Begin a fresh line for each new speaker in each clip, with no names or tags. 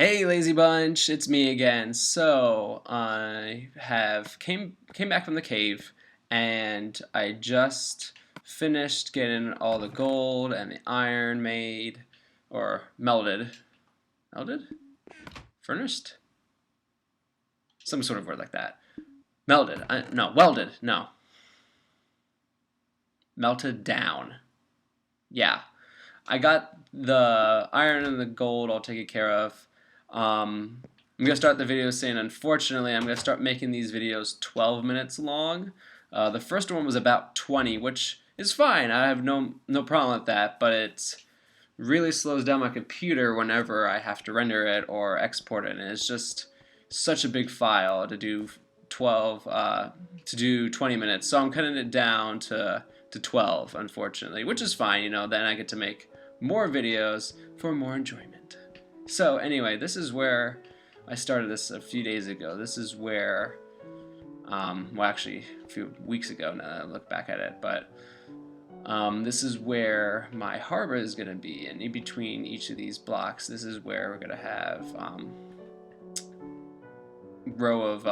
Hey, lazy bunch, it's me again. So I have came back from the cave, and I just finished getting all the gold and the iron made, or melted, furnished, some sort of word like that. Melted, no, welded, no, melted down. Yeah, I got the iron and the gold all taken care of. I'm gonna start the video saying, unfortunately, I'm gonna start making these videos 12 minutes long. The first one was about 20, which is fine. I have no problem with that, but it really slows down my computer whenever I have to render it or export it, and it's just such a big file to do 20 minutes. So I'm cutting it down to 12, unfortunately, which is fine. Then I get to make more videos for more enjoyment. So anyway, this is where I started this a few days ago. This is where, well, actually a few weeks ago now that I look back at it, but this is where my harbor is going to be, and in between each of these blocks, this is where we're going to have row of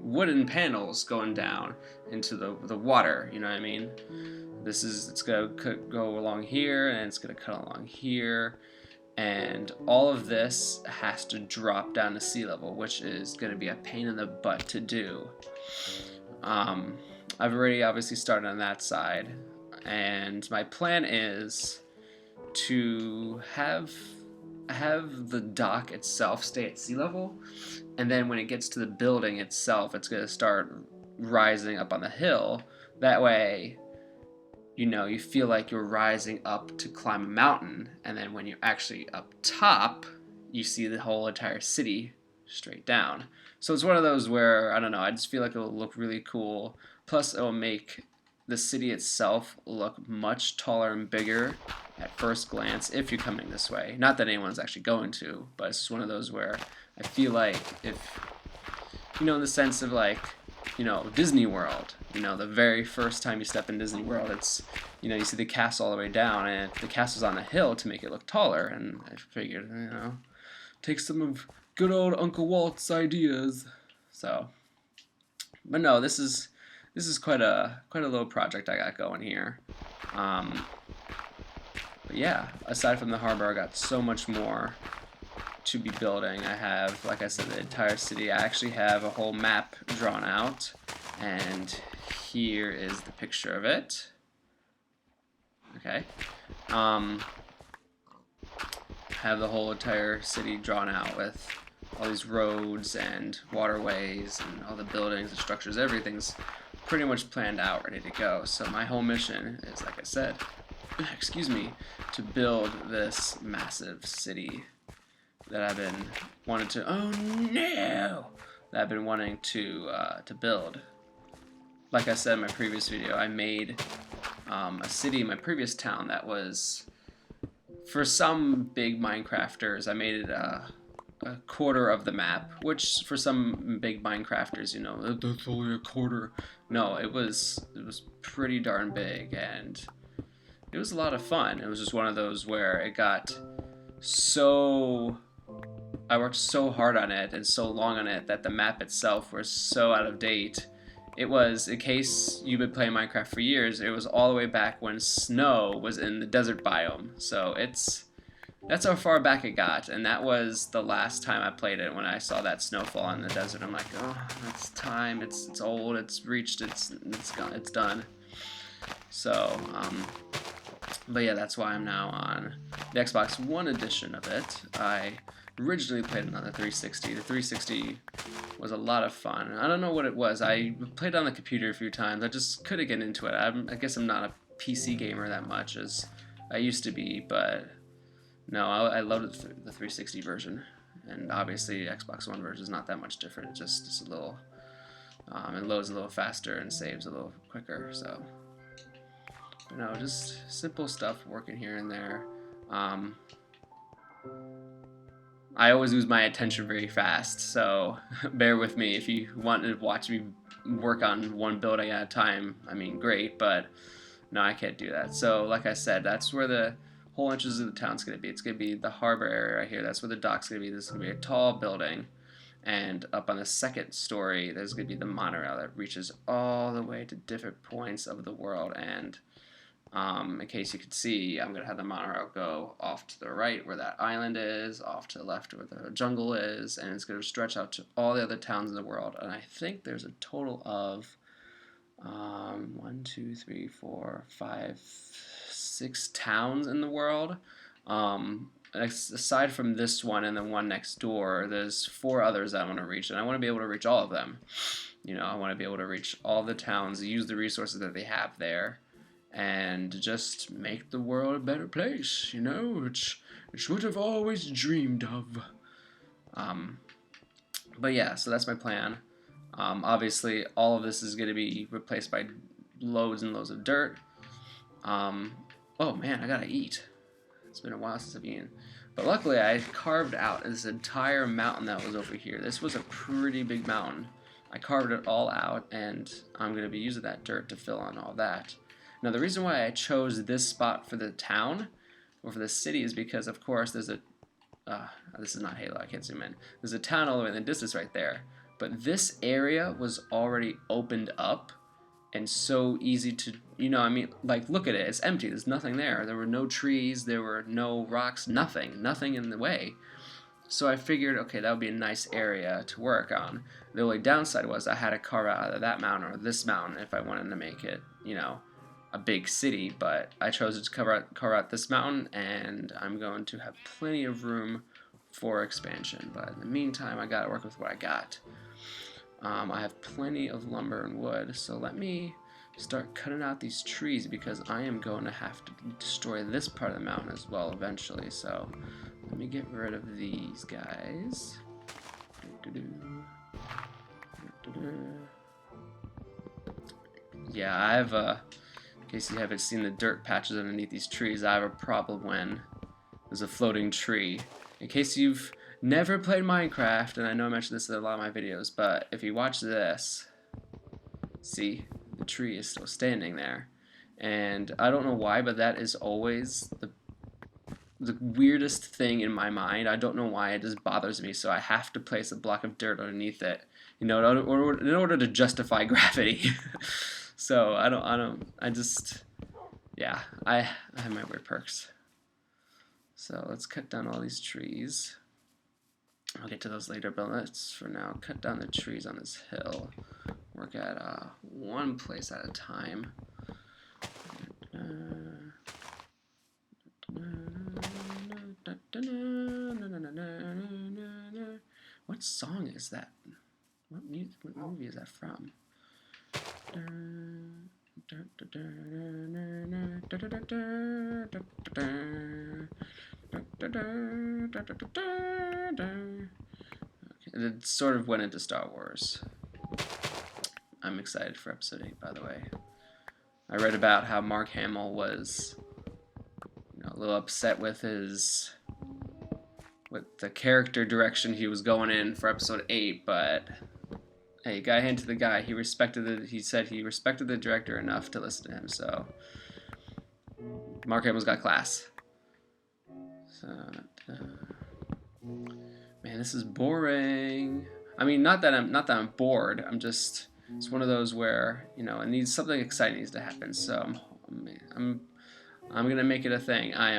wooden panels going down into the water. You know what I mean? It's going to go along here, and it's going to cut along here. And all of this has to drop down to sea level, which is going to be a pain in the butt to do. I've already obviously started on that side, and my plan is to have the dock itself stay at sea level, and then when it gets to the building itself, it's going to start rising up on the hill. That way, you feel like you're rising up to climb a mountain, and then when you're actually up top, you see the whole entire city straight down. So it's one of those where, I don't know, I just feel like it'll look really cool. Plus, it'll make the city itself look much taller and bigger at first glance if you're coming this way. Not that anyone's actually going to, but it's just one of those where I feel like if, in the sense of like, Disney World. The very first time you step in Disney World, it's, you see the castle all the way down, and the castle's on the hill to make it look taller, and I figured, take some of good old Uncle Walt's ideas. So, but no, this is quite a little project I got going here. But yeah, aside from the harbor, I got so much more to be building. I have, like I said, the entire city. I actually have a whole map drawn out, and here is the picture of it. Okay. Have the whole entire city drawn out with all these roads and waterways and all the buildings and structures. Everything's pretty much planned out, ready to go. So my whole mission is, like I said, excuse me, to build this massive city that I've been wanting to. Oh no! That I've been wanting to build. Like I said in my previous video, I made a city in my previous town that was, for some big Minecrafters, I made it a quarter of the map, which for some big Minecrafters, that's only a quarter. No, it was pretty darn big, and it was a lot of fun. It was just one of those where it got I worked so hard on it and so long on it that the map itself was so out of date. It was, in case you've been playing Minecraft for years, it was all the way back when snow was in the desert biome. So that's how far back it got, and that was the last time I played it. When I saw that snowfall in the desert, I'm like, oh, it's time. It's old. It's reached. It's gone. It's done. So, but yeah, that's why I'm now on the Xbox One edition of it. I originally played it on the 360. The 360 was a lot of fun. I don't know what it was. I played it on the computer a few times. I just couldn't get into it. I guess I'm not a PC gamer that much as I used to be, but no, I loved the 360 version. And obviously, Xbox One version is not that much different. It's just a little, it loads a little faster and saves a little quicker. So, just simple stuff working here and there. I always lose my attention very fast, so bear with me. If you want to watch me work on one build at a time, I mean, great, but no, I can't do that. So, like I said, that's where the whole entrance of the town's going to be. It's going to be the harbor area right here. That's where the dock's going to be. This is going to be a tall building. And up on the second story, there's going to be the monorail that reaches all the way to different points of the world. And in case you could see, I'm going to have the monorail go off to the right where that island is, off to the left where the jungle is, and it's going to stretch out to all the other towns in the world. And I think there's a total of 1, 2, 3, 4, 5, 6 towns in the world. Aside from this one and the one next door, there's 4 others that I want to reach, and I want to be able to reach all of them. You know, I want to be able to reach all the towns, use the resources that they have there, and just make the world a better place. You know, it's what I've always dreamed of. But yeah, so that's my plan. Obviously, all of this is going to be replaced by loads and loads of dirt. Oh man, I gotta eat. It's been a while since I've eaten. But luckily, I carved out this entire mountain that was over here. This was a pretty big mountain. I carved it all out, and I'm going to be using that dirt to fill in all that. Now, the reason why I chose this spot for the town, or for the city, is because, of course, there's a... this is not Halo, I can't zoom in. There's a town all the way in the distance right there. But this area was already opened up, and so easy to, you know, I mean, like, look at it, it's empty, there's nothing there. There were no trees, there were no rocks, nothing in the way. So I figured, okay, that would be a nice area to work on. The only downside was I had to carve out either that mountain or this mountain if I wanted to make it, you know, a big city, but I chose to carve out this mountain, and I'm going to have plenty of room for expansion. But in the meantime, I gotta work with what I got. I have plenty of lumber and wood, so let me start cutting out these trees because I am going to have to destroy this part of the mountain as well eventually. So let me get rid of these guys. Yeah, I have in case you haven't seen the dirt patches underneath these trees, I have a problem when there's a floating tree. In case you've never played Minecraft, and I know I mentioned this in a lot of my videos, but if you watch this, see, the tree is still standing there. And I don't know why, but that is always the weirdest thing in my mind. I don't know why, it just bothers me, so I have to place a block of dirt underneath it, you know, in order to justify gravity. So I just, yeah, I have my weird perks. So let's cut down all these trees. I'll get to those later, but let's, for now, cut down the trees on this hill. Work at one place at a time. What song is that? What movie is that from? It sort of went into Star Wars. I'm excited for episode 8, by the way. I read about how Mark Hamill was, you know, a little upset with the character direction he was going in for episode 8, but hey, you gotta hand to the guy. He said he respected the director enough to listen to him, so Mark Hamill's got class. So, man, this is boring. I mean, not that I'm bored. I'm just, it's one of those where, you know, something exciting needs to happen. So I'm gonna make it a thing. I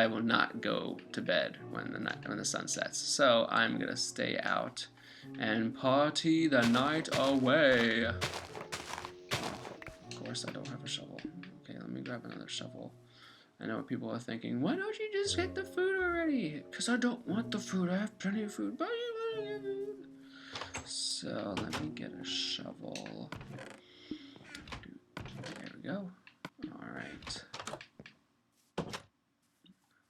will not go to bed when the sun sets. So I'm gonna stay out and party the night away. Oh, of course, I don't have a shovel. Okay, let me grab another shovel. I know what people are thinking. Why don't you just get the food already? Because I don't want the food. I have plenty of food. But you want to get food. So let me get a shovel. There we go. All right.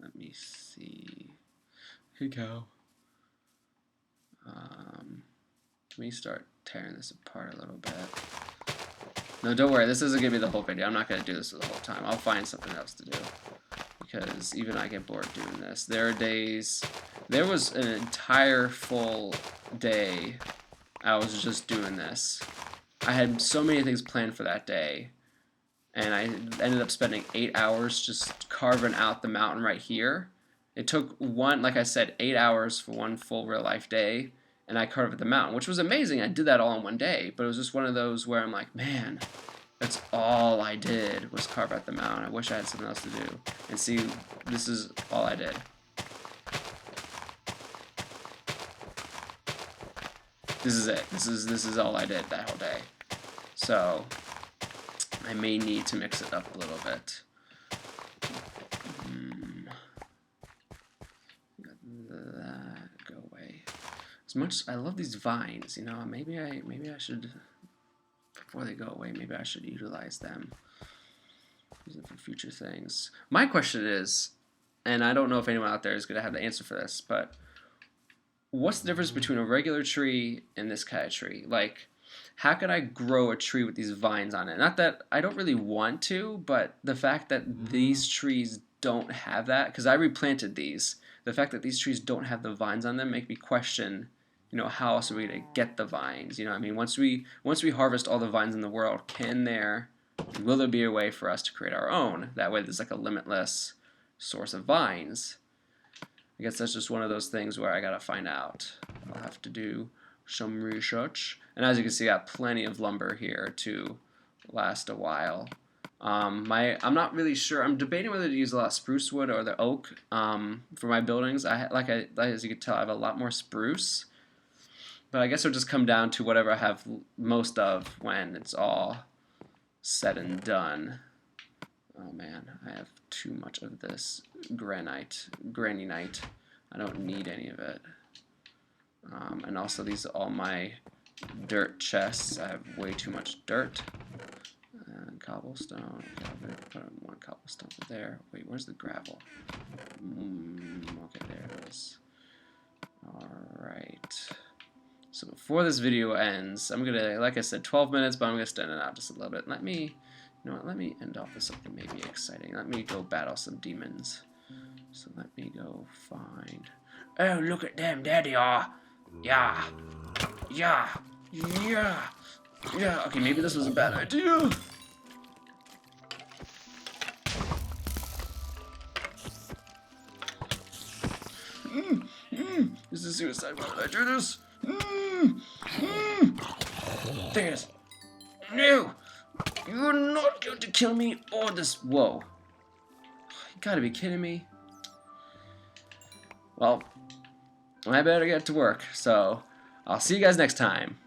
Let me see. Here we go. Let me start tearing this apart a little bit. No, don't worry. This isn't going to be the whole video. I'm not going to do this for the whole time. I'll find something else to do. Because even I get bored doing this. There are days... There was an entire full day I was just doing this. I had so many things planned for that day. And I ended up spending 8 hours just carving out the mountain right here. It took like I said, 8 hours for one full real life day, and I carved the mountain, which was amazing. I did that all in one day, but it was just one of those where I'm like, man, that's all I did was carve out the mountain. I wish I had something else to do. And see, this is all I did. This is it. This is all I did that whole day. So I may need to mix it up a little bit. That go away. As much I love these vines, you know, maybe I should, before they go away, maybe I should utilize them. Use them for future things. My question is, and I don't know if anyone out there is going to have the answer for this, but what's the difference between a regular tree and this kind of tree? Like, how can I grow a tree with these vines on it? Not that I don't really want to, but the fact that these trees don't have that, because I replanted these, the fact that these trees don't have the vines on them make me question, you know, how else are we going to get the vines? You know, I mean, once we harvest all the vines in the world, will there be a way for us to create our own? That way there's like a limitless source of vines. I guess that's just one of those things where I gotta find out. I'll have to do some research. And as you can see, I got plenty of lumber here to last a while. I'm not really sure. I'm debating whether to use a lot of spruce wood or the oak for my buildings. As you can tell, I have a lot more spruce. But I guess it'll just come down to whatever I have most of when it's all said and done. Oh man, I have too much of this granite. I don't need any of it. And also these are all my dirt chests. I have way too much dirt. And cobblestone. Okay, I'm gonna put one cobblestone there. Wait, where's the gravel? Okay, there it is. Alright. So before this video ends, I'm gonna, like I said, 12 minutes, but I'm gonna extend it out just a little bit. You know what, let me end off with something maybe exciting. Let me go battle some demons. So let me go find... Oh, look at them, there they are. Yeah. Okay, maybe this was a bad idea. This is suicide. Why did I do this? There it is. No! You're not going to kill me or this. Whoa. You gotta be kidding me. Well, I better get to work, so I'll see you guys next time.